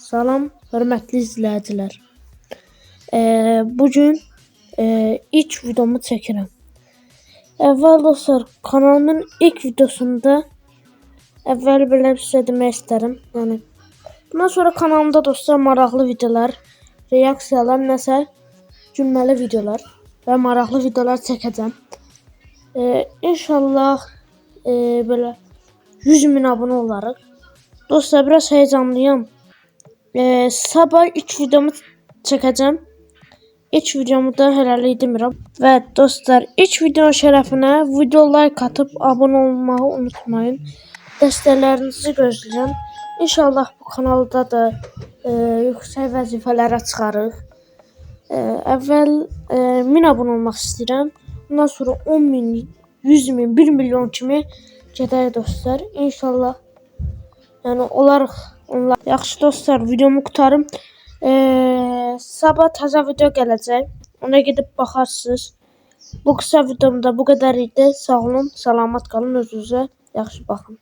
Salam, hörmətli izləyicilər. Bugün ilk videomu çəkirəm. Əvvəl dostlar, kanalımın ilk videosunda belə bir şey demək istərəm. Yəni bundan sonra kanalımda dostlar maraqlı videolar, reaksiyalar, nəsə gülməli videolar və maraqlı videolar çəkəcəm. İnşallah belə 100.000 abunə olarıq. Dostlar, biraz heyecanlıyam. Sabah ilk videomu çəkəcəm. İlk videomu da hələlik demirəm. Və dostlar, ilk videonun şərəfinə video like atıb abunə olmağı unutmayın. Dəstəklərinizi gözləyirəm. İnşallah bu kanalda da yüksək vəzifələrə çıxarıq. Əvvəl 1000 abunə olmaq istəyirəm. Bundan sonra 10.000, 100.000, 1 milyon kimi gedək dostlar. İnşallah yəni olarıq. Yaxşı dostlar, videomu qurtarım. Sabah təzə video gələcək. Ona gedib baxarsınız. Bu qısa videomda bu qədər idi. Sağ olun, salamat qalın, özünüzə yaxşı baxın.